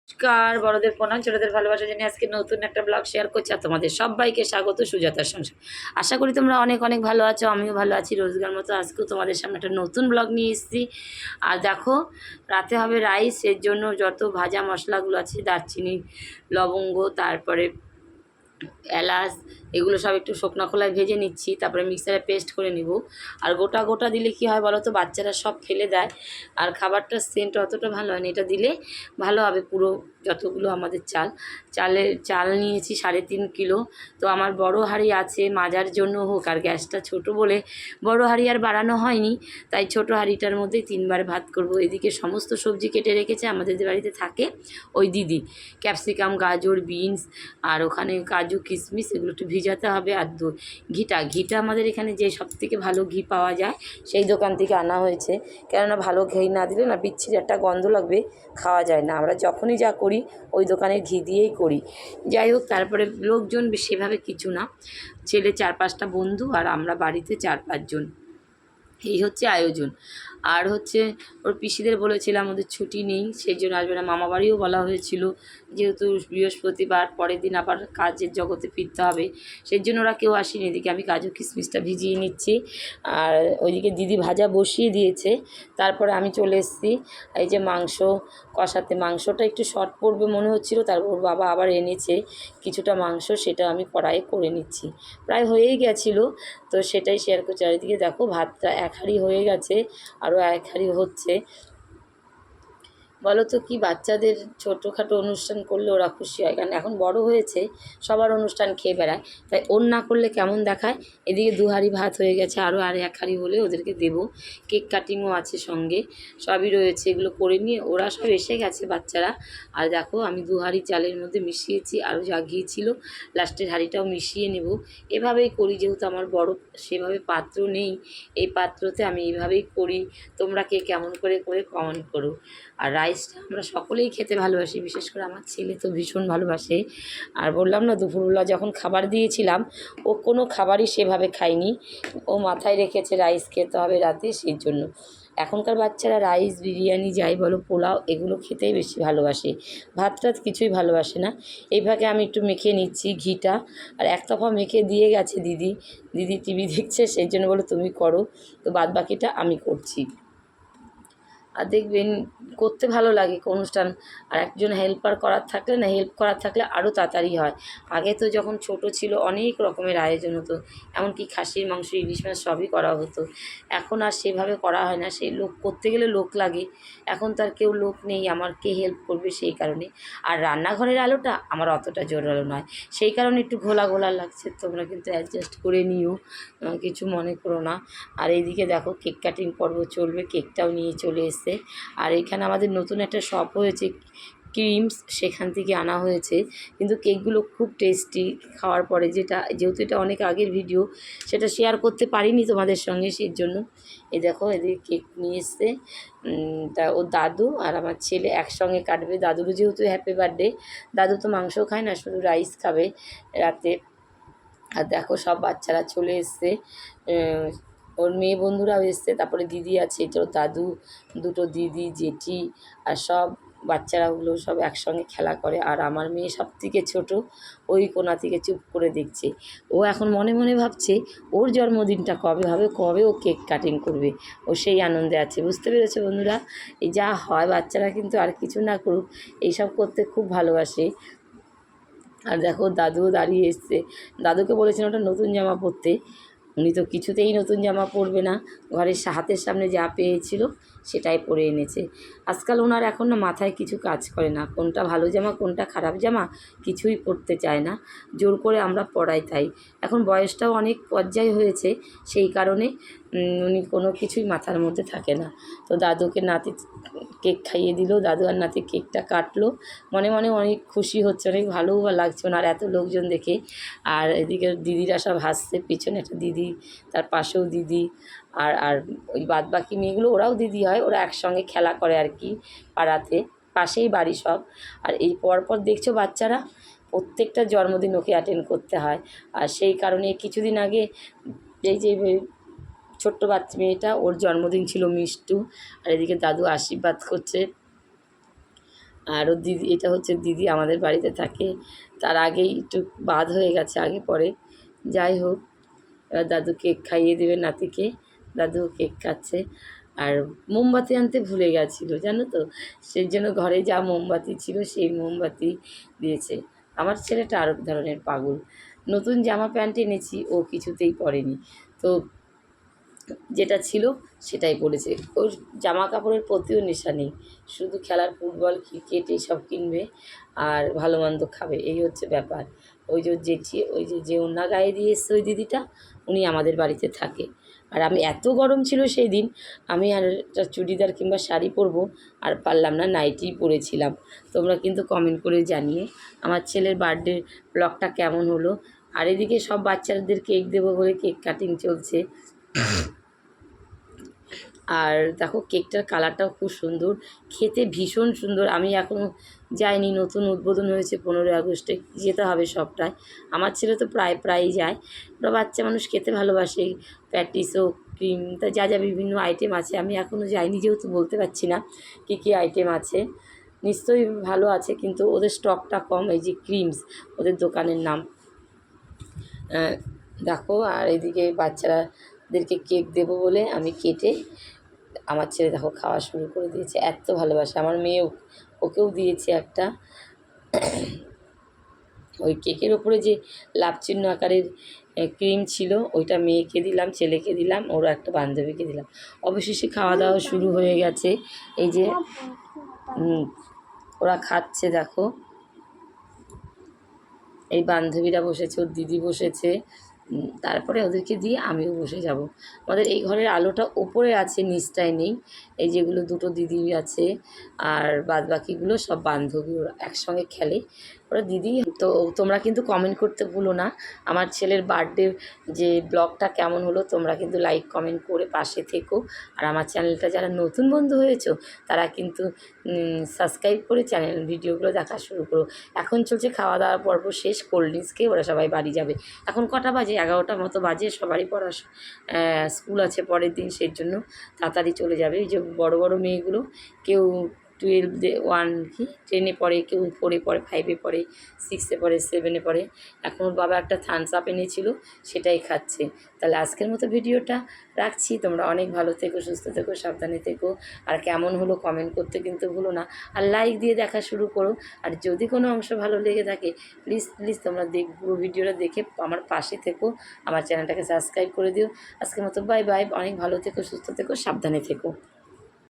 নমস্কার, বড়দের প্রণাম, ছোটদের ভালোবাসা জানিয়ে আজকে নতুন একটা ব্লগ শেয়ার করছি। আর তোমাদের সবাইকে স্বাগত সুজাতার সংসার। আশা করি তোমরা অনেক অনেক ভালো আছো, আমিও ভালো আছি। রোজগার মতো আজকেও তোমাদের সামনে একটা নতুন ব্লগ নিয়ে এসেছি। আর দেখো, রাতে হবে রাইস, এর জন্য যত ভাজা মশলাগুলো আছে, দারচিনি, লবঙ্গ, তারপরে এলাচ, এগুলো সব একটু শুকনো খোলায় ভেজে নিচ্ছি, তারপরে মিক্সারে পেস্ট করে নিব। আর গোটা গোটা দিলে কি হয় বলো তো, বাচ্চারা সব ফেলে দেয়, আর খাবারটার সেন্ট অতটা ভালো হয় না। এটা দিলে ভালো হবে। পুরো যতগুলো আমাদের চাল নিয়েছি 3.5 কিলো। তো আমার বড় হাঁড়ি আছে, মাজার জন্য হোক, আর গ্যাসটা ছোট বলে বড় হাঁড়ি আর বাড়ানো হয়নি, তাই ছোট হাঁড়িটার মধ্যেই 3বার ভাত করব। এদিকে সমস্ত সবজি কেটে রেখেছে, আমাদের যে বাড়িতে থাকে ওই দিদি, ক্যাপসিকাম, গাজর, বিনস, আর ওখানে কাজু, কিশমিশ, এগুলো একটু ভিজাতে হবে। আর ঘিটা আমাদের এখানে যে সবথেকে ভালো ঘি পাওয়া যায় সেই দোকান থেকে আনা হয়েছে। কেননা ভালো ঘি না দিলে না বিচ্ছিরি একটা গন্ধ লাগবে, খাওয়া যায় না। আমরা যখনই যা করি ওই দোকানের ঘি দিয়েই করি। যাই হোক, তারপরে লোকজন সেভাবে কিছু না, ছেলে 4-5টা বন্ধু, আর আমরা বাড়িতে 4-5 জন, এই হচ্ছে আয়োজন। আর হচ্ছে ওর পিসিদের বলেছিলাম ওদের ছুটি নেই, সেই জন্য আসবে না। মামা বাড়িও বলা হয়েছিল, যেহেতু বৃহস্পতিবার, পরের দিন আবার কাজের জগতে ফিরতে হবে, সেই জন্য ওরা কেউ আসেনি। এদিকে আমি কাজু কিশমিশটা ভিজিয়ে নিচ্ছি, আর ওইদিকে দিদি ভাজা বসিয়ে দিয়েছে। তারপরে আমি চলে এসেছি এই যে মাংস কষাতে। মাংসটা একটু শর্ট পড়বে মনে হচ্ছিলো, তারপর ওর বাবা আবার এনেছে কিছুটা মাংস, সেটা আমি কড়াইয়ে করে নিচ্ছি। প্রায় হয়েই গেছিলো, তো সেটাই শেয়ার করছি। আর এদিকে দেখো, ভাতটা 1 হাঁড়ি হয়ে গেছে, আরও 1 হাঁড়ি হচ্ছে। বলো তো, কি বাচ্চাদের ছোটোখাটো অনুষ্ঠান করলে ওরা খুশি হয়, কারণ এখন বড় হয়েছে, সবার অনুষ্ঠান খেয়ে বেড়ায়, তাই ওর না করলে কেমন দেখায়। এদিকে 2 হাঁড়ি ভাত হয়ে গেছে, আরও 1 হাঁড়ি হলে ওদেরকে দেবো। কেক কাটিংও আছে সঙ্গে, সবই রয়েছে। এগুলো করে নিয়ে ওরা সব এসে গেছে বাচ্চারা। আর দেখো, আমি 2 হাঁড়ি চালের মধ্যে মিশিয়েছি, আরও যা ঘি ছিল লাস্টের হাঁড়িটাও মিশিয়ে নেব। এভাবেই করি, যেহেতু আমার বড় সেভাবে পাত্র নেই, এই পাত্রতে আমি এইভাবেই করি। তোমরা কে কেমন করে কমেন্ট করো। আর রাইসটা আমরা সকলেই খেতে ভালোবাসি, বিশেষ করে আমার ছেলে তো ভীষণ ভালোবাসে। আর বললাম না, দুপুরবেলা যখন খাবার দিয়েছিলাম, ও কোনো খাবারই সেভাবে খায়নি, ও মাথায় রেখেছে রাইস খেতে হবে রাতে, সেই জন্য। এখনকার বাচ্চারা রাইস, বিরিয়ানি, যাই বলো, পোলাও, এগুলো খেতেই বেশি ভালোবাসে, ভাত টাত কিছুই ভালোবাসে না। এইভাবে আমি একটু মেখে নিচ্ছি ঘিটা। আর এক দফা মেখে দিয়ে গেছে দিদি টিভি দেখছে, সেই জন্য বলো তুমি করো, তো বাদ বাকিটা আমি করছি। আর দেখবেন, করতে ভালো লাগে অনুষ্ঠান, আর একজন হেল্প করার থাকলে আরও তাড়াতাড়ি হয়। আগে তো যখন ছোট ছিল অনেক রকমের আয়োজন হতো, এমনকি খাসির মাংস, ইলিশ মাছ সবই করা হতো। এখন আর সেভাবে করা হয় না, সেই লোক করতে গেলে লোক লাগে। এখন তার কেউ লোক নেই, আমার কে হেল্প করবে, সেই কারণে। আর রান্নাঘরের আলোটা আমার অতটা জোরালো নয়, সেই কারণে একটু ঘোলা ঘোলা লাগছে, তোমরা কিন্তু অ্যাডজাস্ট করে নিও, কিছু মনে করো না। আর এইদিকে দেখো, কেক কাটিং পর্ব চলবে, কেকটাও নিয়ে চলে এসছে। আর এখানে আমাদের নতুন একটা শপ হয়েছে ক্রিমস, সেখান থেকে আনা হয়েছে, কিন্তু কেকগুলো খুব টেস্টি। খাওয়ার পরে যেহেতু এটা অনেক আগের ভিডিও, সেটা শেয়ার করতে পারিনি তোমাদের সঙ্গে, সেই জন্য। এই দেখো, এদিকে কেক নিয়ে এসছে, তা ওর দাদু আর আমার ছেলে একসঙ্গে কাটবে। দাদুরও যেহেতু হ্যাপি বার্থডে, দাদু তো মাংস খায় না, শুধু রাইস খাবে রাতে। আর দেখো, সব বাচ্চারা চলে এসছে, ওর মেয়ে বন্ধুরাও এসছে, তারপরে দিদি আছে, তো দাদু, দুটো দিদি, জেঠি, আর সব বাচ্চারাগুলো সব একসঙ্গে খেলা করে। আর আমার মেয়ে সবথেকে ছোটো, ওই কোণা থেকে চুপ করে দেখছে। ও এখন মনে মনে ভাবছে ওর জন্মদিনটা কবে হবে, কবে ও কেক কাটিং করবে, ও সেই আনন্দে আছে। বুঝতে পেরেছো বন্ধুরা, এই যা হয়, বাচ্চারা কিন্তু আর কিছু না করুক, এইসব করতে খুব ভালোবাসে। আর দেখো, দাদুও দাঁড়িয়ে এসছে, দাদুকে বলেছিলাম ওটা নতুন জামা পরতে, উনি তো কিছুতেই নতুন জামা পরবে না, ঘরের হাতের সামনে যা পেয়েছিল সেটাই পরে এনেছে। আজকাল ওনার এখন না মাথায় কিছু কাজ করে না, কোনটা ভালো জামা কোনটা খারাপ জামা কিছুই পরতে চায় না, জোর করে আমরা পরাই। তাই এখন বয়সটাও অনেক পর্যায় হয়েছে, সেই কারণে উনি কোনো কিছুই মাথার মধ্যে থাকে না। তো দাদুকে নাতি কেক খাইয়ে দিল, দাদু আর নাতি কেকটা কাটলো, মনে মনে অনেক খুশি হচ্ছে, অনেক ভালোও লাগছে ওনার এত লোকজন দেখে। আর এদিকে দিদিরা সব হাসছে, পিছনে একটা দিদি, তার পাশেও দিদি, আর আর ওই বাদবাকি মেয়েগুলো, ওরাও দিদি হয়, ওরা একসঙ্গে খেলা করে আর কি পাড়াতে, পাশেই বাড়ি সব। আর এই পরপর দেখছো বাচ্চারা, প্রত্যেকটা জন্মদিন ওকে অ্যাটেন্ড করতে হয়। আর সেই কারণে কিছুদিন আগে এই যে ছোট্ট বাচ্চা মেয়েটা, ওর জন্মদিন ছিল মিষ্টু, আর এদিকে দাদু আশীর্বাদ করছে। আর ওর দিদি, এটা হচ্ছে দিদি, আমাদের বাড়িতে থাকে। তার আগেই একটু বাদ হয়ে গেছে, আগে পরে। যাই হোক, এবার দাদু কেক খাইয়ে দেবে নাতিকে। দাদু কেক খাচ্ছে। আর মোমবাতি আনতে ভুলে গেছিলো, জানো তো। সেই জন্য ঘরে যা মোমবাতি ছিল সেই মোমবাতি দিয়েছে। আমার ছেলেটা আরও ধরনের পাগল। নতুন জামা প্যান্ট এনেছি, ও কিছুতেই পরেনি। তো যেটা ছিল সেটাই পড়েছে। ওর জামা কাপড়ের প্রতিও নেশা নেই, শুধু খেলার ফুটবল ক্রিকেট এইসব কিনবে আর ভালো মন্দ খাবে, এই হচ্ছে ব্যাপার। ওই যে ওর জেঠি, ওই যে ওড়না গায়ে দিয়ে এসছে ওই দিদিটা, উনি আমাদের বাড়িতে থাকে। আর আমি, এত গরম ছিল সেই দিন, আমি আর একটা চুড়িদার কিংবা শাড়ি পরবো আর পারলাম না, নাইটিই পরেছিলাম। তোমরা কিন্তু কমেন্ট করে জানিয়ে আমার ছেলের বার্থডে ব্লগটা কেমন হলো। আর এদিকে সব বাচ্চাদের কেক দেবো বলে কেক কাটিং চলছে। আর দেখো কেকটার কালারটাও খুব সুন্দর, খেতে ভীষণ সুন্দর। আমি এখনও যাইনি, নতুন উদ্বোধন হয়েছে 15ই আগস্টে, যেতে হবে সবটায়। আমার ছেলে তো প্রায়ই যায়। ওরা বাচ্চা মানুষ, খেতে ভালোবাসে। প্যাটিস হোক, ক্রিম, তা যা যা বিভিন্ন আইটেম আছে, আমি এখনও যাইনি যেহেতু বলতে পারছি না কী কী আইটেম আছে। নিশ্চয়ই ভালো আছে, কিন্তু ওদের স্টকটা কম। এই যে ক্রিমস ওদের দোকানের নাম। দেখো, আর এদিকে বাচ্চাদেরকে কেক দেবো বলে আমি কেটে, আমার ছেলে দেখো খাওয়া শুরু করে দিয়েছে, এত ভালোবাসে। আমার মেয়েও, ওকেও দিয়েছে একটা। ওই কেকের ওপরে যে লাভ চিহ্ন আকারের ক্রিম ছিল, ওইটা মেয়েকে দিলাম, ছেলেকে দিলাম, ওর একটা বান্ধবীকে দিলাম। অবশেষে খাওয়া দাওয়া শুরু হয়ে গেছে। এই যে ওরা খাচ্ছে দেখো, এই বান্ধবীরা বসেছে, ওর দিদি বসেছে। তারপরে ওদেরকে দিয়ে আমিও বসে যাব। আমাদের এই ঘরের আলোটা ওপরে আছে, নিচটায় নেই। এই যেগুলো দুটো দিদি আছে, আর বাদবাকিগুলো সব বান্ধবী, ওরা একসঙ্গে খেলে। ওরা দিদি। তো তোমরা কিন্তু কমেন্ট করতে ভুলো না। আমার ছেলের বার্থডে যে ব্লগটা কেমন হলো, তোমরা কিন্তু লাইক কমেন্ট করে পাশে থেকো। আর আমার চ্যানেলটা যারা নতুন বন্ধু হয়েছো, তারা কিন্তু সাবস্ক্রাইব করে চ্যানেল ভিডিওগুলো দেখা শুরু করো। এখন চলছে খাওয়া দাওয়ার পর্ব শেষ, কোল্ড ড্রিঙ্কস খেয়ে ওরা সবাই বাড়ি যাবে। এখন কটা বাজে? 11টা মতো বাজে। সবারই স্কুল আছে পরের দিন, সেই জন্য তাড়াতাড়ি চলে যাবে। এই যে বড় বড় মেয়েগুলো, কেউ 10 পড়ে, কেউ 4-এ পড়ে, 5-এ পড়ে, 6-এ পড়ে, 7-এ পড়ে। এখন ওর বাবা একটা থামস আপ এনেছিল, সেটাই খাচ্ছে। তাহলে আজকের মতো ভিডিওটা রাখছি। তোমরা অনেক ভালো থেকো, সুস্থ থেকো, সাবধানে থেকো। আর কেমন হলো কমেন্ট করতে কিন্তু ভুলো না। আর লাইক দিয়ে দেখা শুরু করো। আর যদি কোনো অংশ ভালো লেগে থাকে, প্লিজ তোমরা পুরো ভিডিওটা দেখে আমার পাশে থেকো, আমার চ্যানেলটাকে সাবস্ক্রাইব করে দিও। আজকের মতো বাই বাই। অনেক ভালো থেকো, সুস্থ থেকো, সাবধানে থেকো।